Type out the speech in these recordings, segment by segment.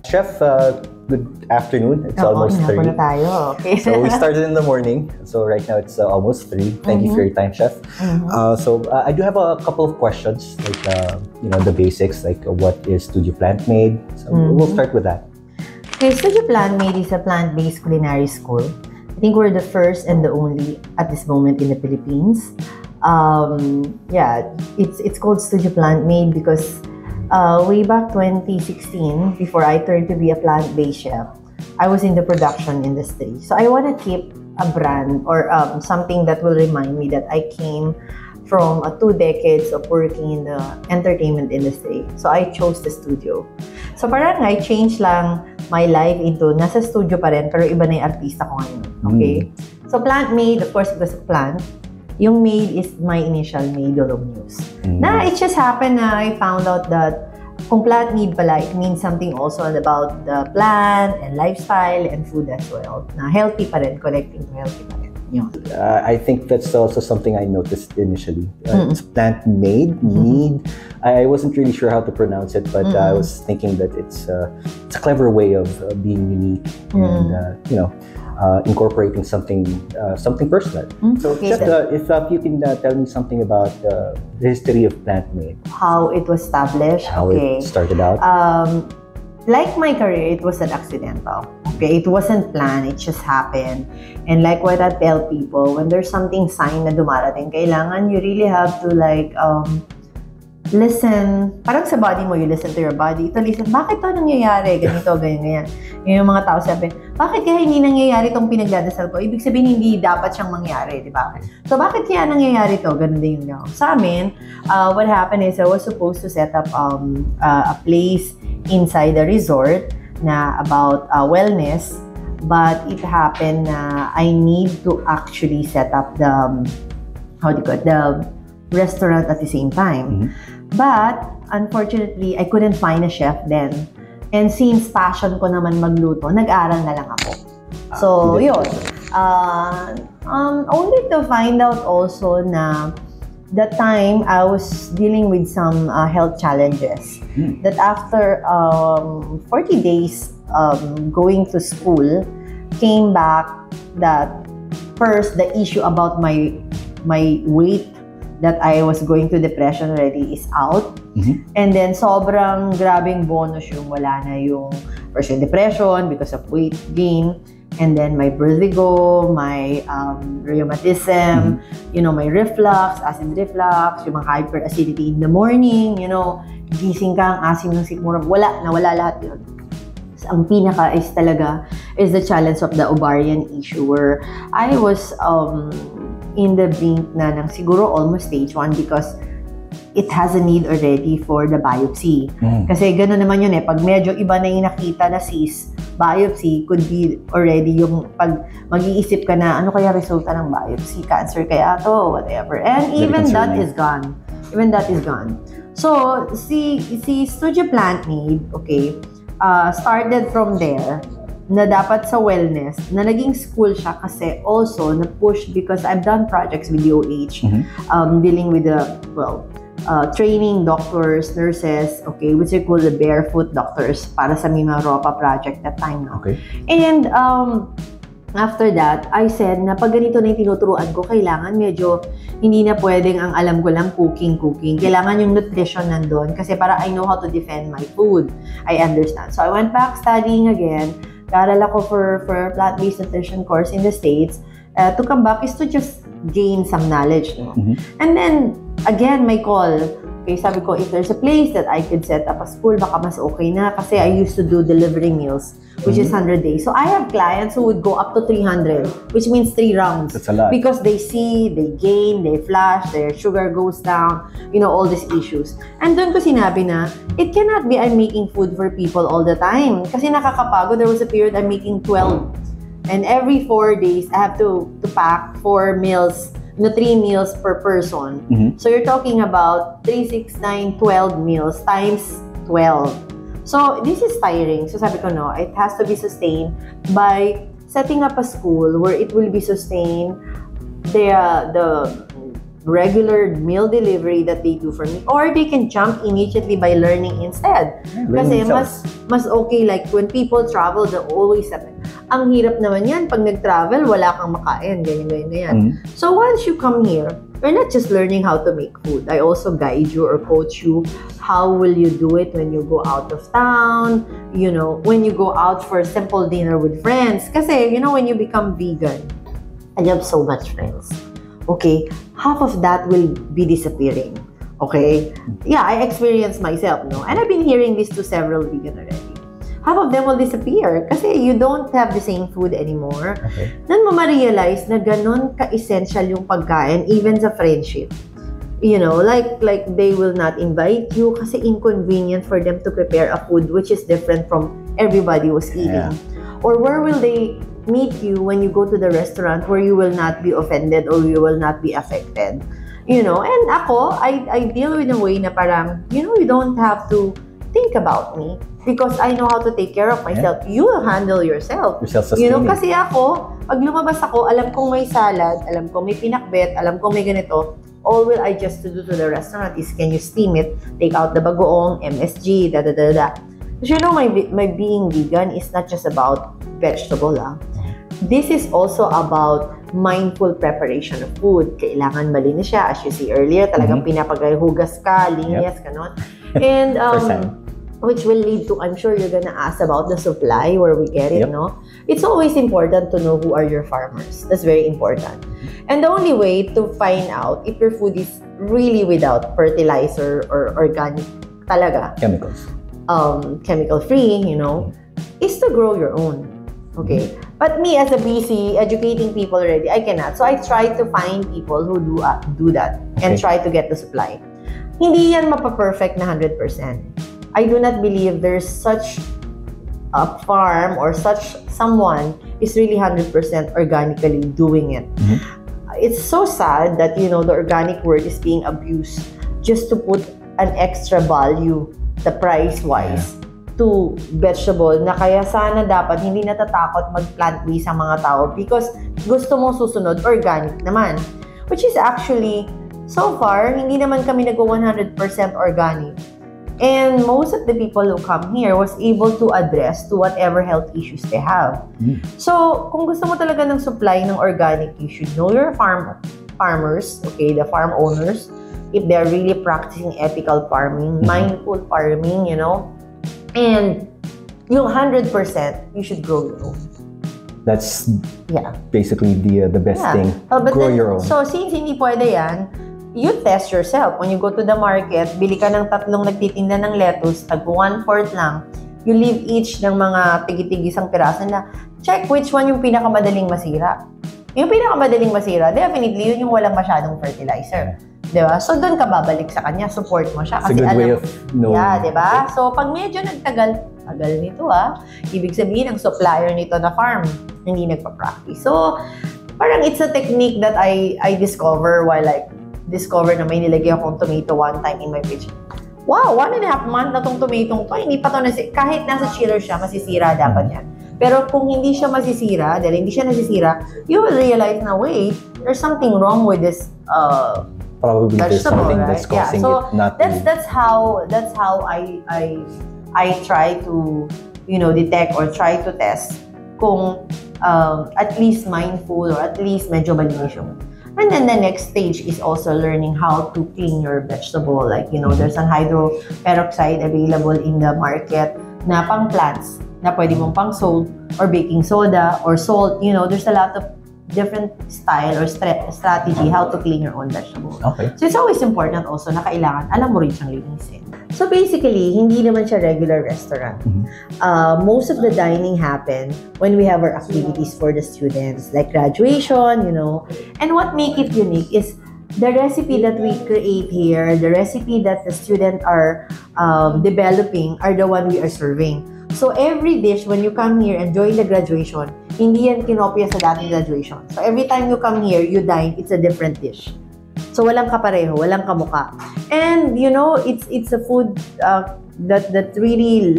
Chef, good afternoon. It's almost 3. Na tayo. Okay. So we started in the morning. So right now it's almost 3. Thank you for your time, Chef. I do have a couple of questions, like the basics, like what is Studio Plantmaed. So we'll start with that. Okay, Studio Plantmaed is a plant-based culinary school. I think we're the first and the only at this moment in the Philippines. It's called Studio Plantmaed because way back 2016, before I turned to be a plant-based chef, I was in the production industry. So I want to keep a brand or something that will remind me that I came from 2 decades of working in the entertainment industry. So I chose the studio. So parang I changed lang my life into nasa studio pa rin, pero iba na yung artista ko ngayon. Okay? So Plantmaed, of course, because of plant. Yung Maid is my initial Mae Dolonius. Na it just happened na I found out that kung Plantmaed pala, it means something also about the plant and lifestyle and food as well. Na healthy pa rin, connecting to healthy pa rin. I think that's also something I noticed initially. It's Plantmaed, mead. I wasn't really sure how to pronounce it, but I was thinking that it's a clever way of being unique and incorporating something personal. So, Chef, if you can tell me something about the history of Plantmaed, how it was established, how it started out. Like my career, it was an accidental. Okay, it wasn't planned, it just happened. And like what I tell people, when there's something sign na dumarating, kailangan you really have to listen. Parang sa body mo, you listen to your body. Ito, listen, bakit ito nangyayari? Ganito, ganyan. Yung mga tao sabi, bakit kaya hindi nangyayari itong pinagdadasal ko? Ibig sabihin, hindi dapat siyang mangyari, di ba? So, bakit kaya nangyayari ito? Ganun din yung Sa amin, what happened is I was supposed to set up a place inside the resort na about wellness, but it happened na I need to actually set up the restaurant at the same time. But unfortunately, I couldn't find a chef then. And since passion ko naman magluto, nag-aral na lang ako. So, yun. Only to find out also na that time I was dealing with some health challenges. That after 40 days going to school, came back that first the issue about my weight, that I was going to depression already is out. And then sobrang grabing bonus yung wala na yung first yung depression because of weight gain. And then my vertigo, my rheumatism, my reflux, acid reflux, yung mga hyperacidity in the morning, gising ka, ang asim ng sikmura, nawala lahat yun. So, ang pinaka is the challenge of the ovarian issue where I was in the brink na ng siguro almost stage 1 because it has a need already for the biopsy. Kasi gano'n naman yun pag medyo iba na yung nakita na cyst, biopsy could be already yung pag mag-iisip ka na ano kaya resulta ng biopsy, cancer kaya to, whatever. And even that is gone. So, si Studio Plantmaed, started from there, na dapat sa wellness, na naging school siya kasi also na-push because I've done projects with DOH, dealing with training doctors, nurses, which we call the barefoot doctors para sa Mima Ropa project that time. No? And after that, I said na pag ganito na yung tinuturuan ko, kailangan medyo hindi na pwedeng ang alam ko lang cooking. Kailangan yung nutrition nandun kasi para I know how to defend my food. I understand. So I went back studying again. Karal ako for plant-based nutrition course in the States. To come back is to just gain some knowledge. No? And then, again, my call. Sabi ko, if there's a place that I could set up a school, baka mas okay na. Kasi I used to do delivery meals, which is 100 days. So I have clients who would go up to 300, which means 3 rounds. That's a lot. Because they see, they gain, they flash, their sugar goes down, all these issues. And doon ko sinabi na, it cannot be I'm making food for people all the time. Kasi nakakapagod. There was a period I'm making 12. And every 4 days, I have to pack 4 meals, 3 meals per person. So you're talking about 3, 6, 9, 12 meals times 12. So this is tiring. So sabi ko, no, it has to be sustained by setting up a school where it will be sustained. The regular meal delivery that they do for me, or they can jump immediately by learning instead. Kasi mas okay, like when people travel, they always sabi, ang hirap naman yan, pag nag-travel, wala kang makain, ganyan. So once you come here, you're not just learning how to make food. I also guide you or coach you how will you do it when you go out of town, you know, when you go out for a simple dinner with friends. Kasi, you know, when you become vegan, I have so much friends. Okay, half of that will be disappearing. Okay, yeah, I experienced myself, no, and I've been hearing this to several vegan already. Half of them will disappear kasi you don't have the same food anymore. Okay. Then mo ma-realize na ganun ka-essential yung pagkain even sa friendship. You know, like they will not invite you kasi inconvenient for them to prepare a food which is different from everybody was eating. Or where will they meet you when you go to the restaurant where you will not be offended or you will not be affected? You know, and ako, I deal with a way na parang, you know, you don't have to think about me because I know how to take care of myself. You will handle yourself. You know, kasi ako, pag lumabas ako, alam kong may salad, alam kong may pinakbet, alam kong may ganito, all will I just do to the restaurant is, can you steam it, take out the bagoong, MSG, da-da-da-da. Because you know, my being vegan is not just about vegetable. This is also about mindful preparation of food. Kailangan malinis siya. As you see earlier, talagang pinapaghugas ka, linis, ganon. And which will lead to, I'm sure you're gonna ask about the supply, where we get it, no? It's always important to know who are your farmers. That's very important. And the only way to find out if your food is really without fertilizer or organic talaga, chemicals, chemical free, you know, is to grow your own. Okay, but me as a BC educating people already, I cannot. So I try to find people who do that and try to get the supply. Hindi yan mapa-perfect na 100%. I do not believe there's such a farm or such someone is really 100% organically doing it. It's so sad that, you know, the organic word is being abused just to put an extra value, the price-wise, to vegetable na kaya sana dapat hindi natatakot mag-plant-based ang mga tao because gusto mo susunod organic naman. Which is actually, so far, hindi naman kami nag-100% organic. And most of the people who come here was able to address to whatever health issues they have. So, kung gusto mo talaga ng supply ng organic, you should know your farmers, okay, the farm owners, if they're really practicing ethical farming, mindful farming, you know, and yung 100%, you should grow your own. That's basically the best thing. Grow your own. So, since hindi pwede yan, you test yourself. When you go to the market, bili ka ng 3 nagtitinda ng lettuce, tag 1/4 lang. You leave each ng mga tigi-tigisang piraso na check which one yung pinakamadaling masira. Yung pinakamadaling masira, definitely yun yung walang masyadong fertilizer. Diba? So, doon ka babalik sa kanya, support mo siya. Kasi it's a good way of knowing. Yeah, diba? So, pag medyo nagtagal nito ibig sabihin ang supplier nito na farm, hindi nagpa-practice. So, parang it's a technique that I discover while discover na may nilagay akong tomato one time in my fridge. Wow, 1.5 months na tong tomato to. Hindi pa to kahit nasa chiller siya, masisira dapat yan. Pero kung hindi siya masisira, dahil hindi siya nasisira, you will realize na, wait, there's something wrong with this probably there's something that's causing so it not that's how I try to, you know, detect or try to test kung at least mindful or at least medyo malinis yung. And then the next stage is also learning how to clean your vegetable. Like, you know, there's an hydroperoxide available in the market na pang plants na pwede mong pang salt or baking soda or salt. You know, there's a lot of different style or strategy how to clean your own vegetable. Okay. So it's always important also na kailangan alam mo rin siyang linisin. So basically, hindi naman siya regular restaurant. Most of the dining happen when we have our activities for the students, like graduation, you know. And what make it unique is the recipe that we create here, the recipe that the students are developing are the one we are serving. So every dish, when you come here and join the graduation, hindi yan kinopya sa dating graduation. So every time you come here, you dine, it's a different dish. So walang kapareho, walang kamuka. And you know, it's a food that really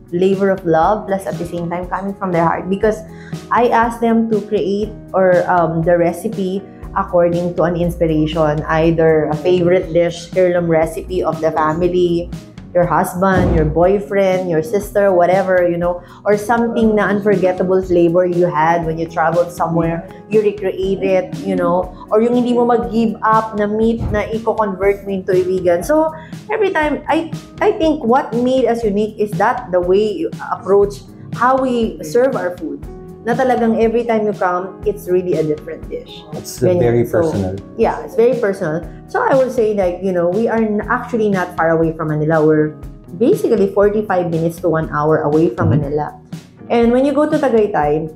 flavor of love, plus at the same time coming from their heart. Because I asked them to create or the recipe according to an inspiration, either a favorite dish, heirloom recipe of the family, your husband, your boyfriend, your sister, whatever, you know, or something na unforgettable flavor you had when you traveled somewhere, you recreate it, you know, or yung hindi mo mag-give up na meat na i-convert mo into a vegan. So, every time, I think what made us unique is that the way you approach how we serve our food. Na talagang every time you come, it's really a different dish. It's very personal. Yeah, it's very personal. So I would say like, you know, we are actually not far away from Manila. We're basically 45 minutes to 1 hour away from Manila. And when you go to Tagaytay,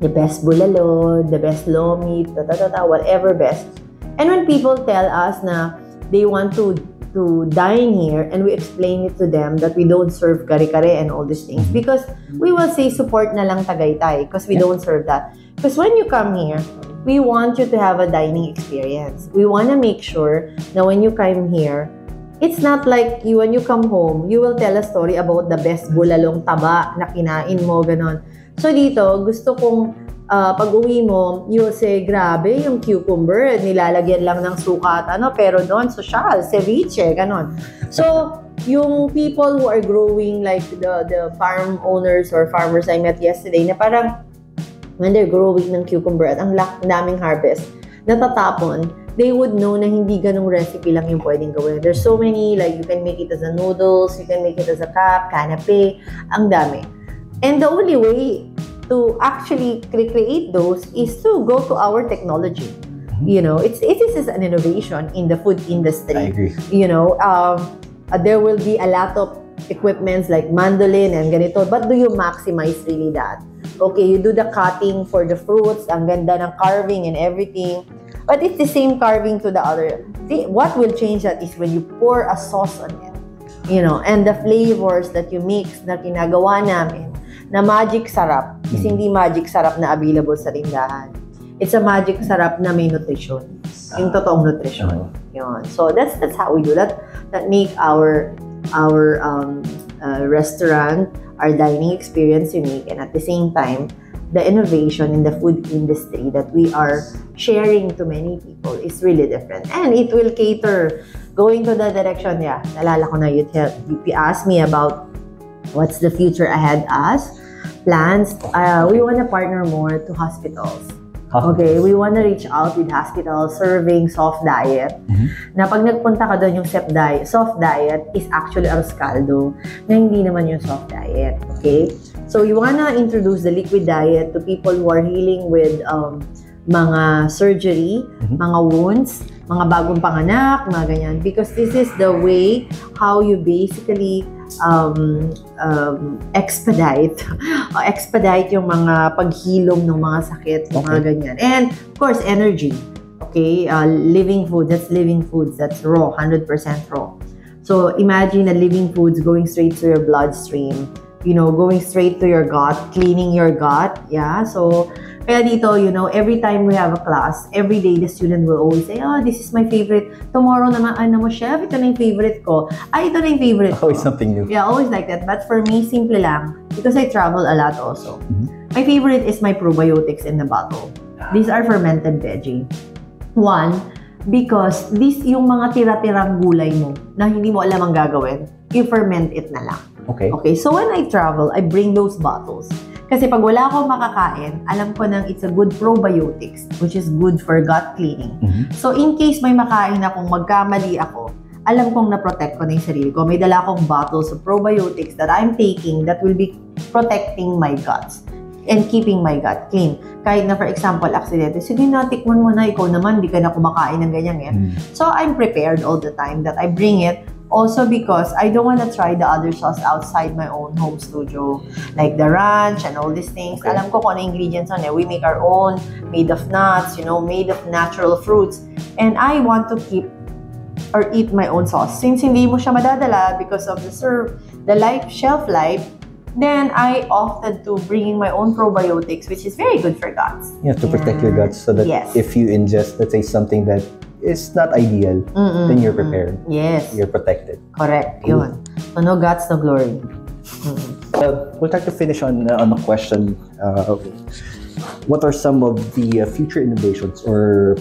the best bulalo, the best lomi, whatever best. And when people tell us na they want to dine here, and we explain it to them that we don't serve kare-kare and all these things, because we will say support na lang Tagaytay because we don't serve that. Because when you come here, we want you to have a dining experience. We want to make sure that when you come here, it's not like you, when you come home, you will tell a story about the best bulalong taba na kinain mo, ganon. So dito, gusto kong pag-uwi mo, you will say, grabe, yung cucumber, nilalagyan lang ng suka at ano, pero doon, social, ceviche, ganon. So, yung people who are growing, like the farm owners or farmers I met yesterday, na parang, when they're growing ng cucumber at ang daming harvest, natatapon, they would know na hindi ganong recipe lang yung pwedeng gawin. There's so many, like, you can make it as a noodles, you can make it as a canapé, ang dami. And the only way to actually recreate those is to go to our technology. You know, it is an innovation in the food industry. I agree. You know, there will be a lot of equipments like mandolin and ganito, but do you maximize really that? Okay, you do the cutting for the fruits, ang ganda ng carving and everything, but it's the same carving to the other. What will change that is when you pour a sauce on it, you know, and the flavors that you mix na ginagawa namin, na magic sarap is hindi magic sarap na available sa tindahan. It's a magic sarap na may nutrition. Yung totoong nutrition. Yun. So that's how we do that. That make our restaurant, our dining experience unique, and at the same time, the innovation in the food industry that we are sharing to many people is really different. And it will cater, going to the direction, yeah, nalala ko na you asked me about what's the future ahead us. Plans, we want to partner more to hospitals. Okay, we want to reach out with hospitals serving soft diet. Na pag nagpunta ka doon, yung soft diet is actually ang scaldo, na hindi naman yung soft diet. Okay? So we want to introduce the liquid diet to people who are healing with mga surgery, mga wounds, mga bagong panganak, mga ganyan. Because this is the way how you basically expedite yung mga paghilom ng mga sakit, mga ganyan. And of course, energy. Okay, living food, that's living foods, that's raw, 100% raw. So imagine a living foods going straight to your bloodstream, you know, going straight to your gut, cleaning your gut, yeah. So kaya dito, you know, every time we have a class, every day the student will always say, oh, this is my favorite. Tomorrow naman, ano mo, chef, ito na yung favorite ko. Ay, ito na yung favorite ko. Always something new. Yeah, always like that. But for me, simple lang. Because I travel a lot also. My favorite is my probiotics in the bottle. These are fermented veggie. One, because this yung mga tira-tirang gulay mo na hindi mo alam ang gagawin, you ferment it na lang. Okay. Okay, so when I travel, I bring those bottles. Kasi pag wala akong makakain, alam ko nang it's a good probiotics, which is good for gut cleaning. So in case may makain akong magkamali ako, alam kong na-protect ko na yung sarili ko. May dala akong bottles of probiotics that I'm taking that will be protecting my guts and keeping my gut clean. Kahit na, for example, aksidente, sige na, tikman mo na, ikaw naman, di ka na kumakain ng ganyan yan. So I'm prepared all the time that I bring it. Also because I don't want to try the other sauce outside my own home studio. Like the ranch and all these things. Okay. Alam ko kung ano ingredients on it. We make our own, made of nuts, you know, made of natural fruits. And I want to keep or eat my own sauce. Since hindi mo siya madadala because of the shelf life, then I opted to bringing my own probiotics, which is very good for guts. You have to protect your guts so that if you ingest, let's say, something that is not ideal, then you're prepared. Yes. You're protected. Correct. Yun. So no guts, no glory. We'll try to finish on a question. what are some of the future innovations or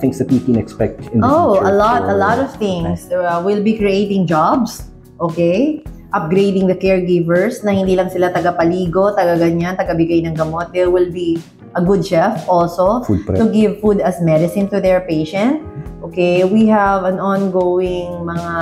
things that we can expect in the future? A lot of things. We'll be creating jobs, okay? Upgrading the caregivers na hindi lang sila taga-paligo, taga-ganyan, taga-bigay ng gamot. There will be a good chef also to give food as medicine to their patient. Okay, we have an ongoing mga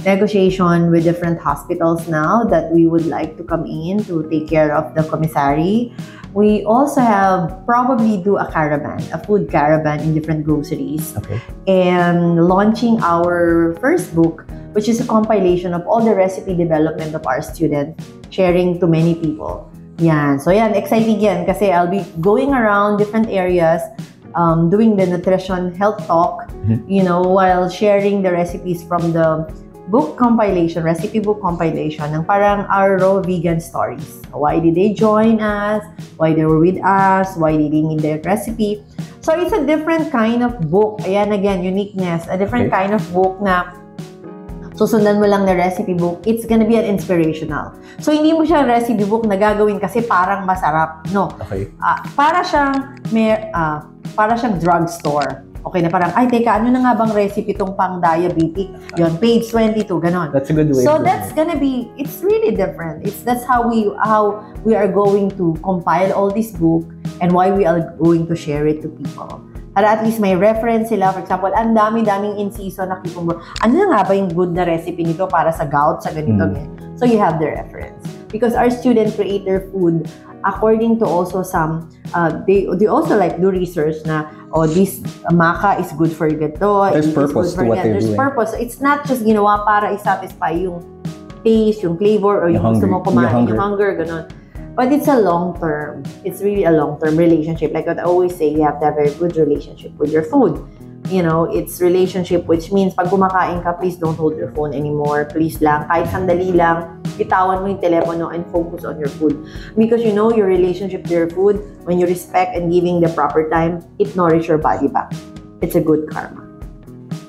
negotiation with different hospitals now that we would like to come in to take care of the commissary. We also have probably do a caravan, a food caravan in different groceries. Okay. And launching our first book, which is a compilation of all the recipe development of our students, sharing to many people. Yan. So yan, exciting yan kasi I'll be going around different areas, doing the nutrition health talk, you know, while sharing the recipes from the book compilation, recipe book compilation, ng parang our raw vegan stories. Why did they join us? Why they were with us? Why did they need their recipe? So it's a different kind of book. Ayan again, uniqueness. A different kind of book na susundan mo lang na recipe book. It's gonna be an inspirational. So hindi mo siya recipe book na gagawin kasi parang masarap. No. Okay. Para siyang drugstore. Okay na parang, ay, teka, ano na nga bang recipe itong pang-diabetic? Yun, page 22, ganon. That's a good way. So that's gonna be, it's really different. That's how we are going to compile all this book and why we are going to share it to people. Para at least may reference sila. For example, ang dami-daming in-season na kipong, ano na nga ba yung good na recipe nito para sa gout, sa ganito, ganyan. So you have the reference. Because our students create their food according to also some, they also like do research na, this maca is good for gato. There's purpose to what they're doing. There's purpose. It's not just ginawa para i-satisfy yung taste, yung flavor, or yung gusto mo kumain, yung hunger, ganun. But it's a long-term. It's really a long-term relationship. Like what I always say, you have to have a good relationship with your food. You know, it's relationship, which means pag kumakain ka, please don't hold your phone anymore. Please lang, kahit sandali lang, bitawan mo yung telepono and focus on your food. Because you know your relationship to your food, when you respect and giving the proper time, it nourishes your body back. It's a good karma.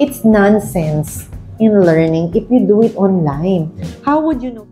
It's nonsense in learning if you do it online. How would you know?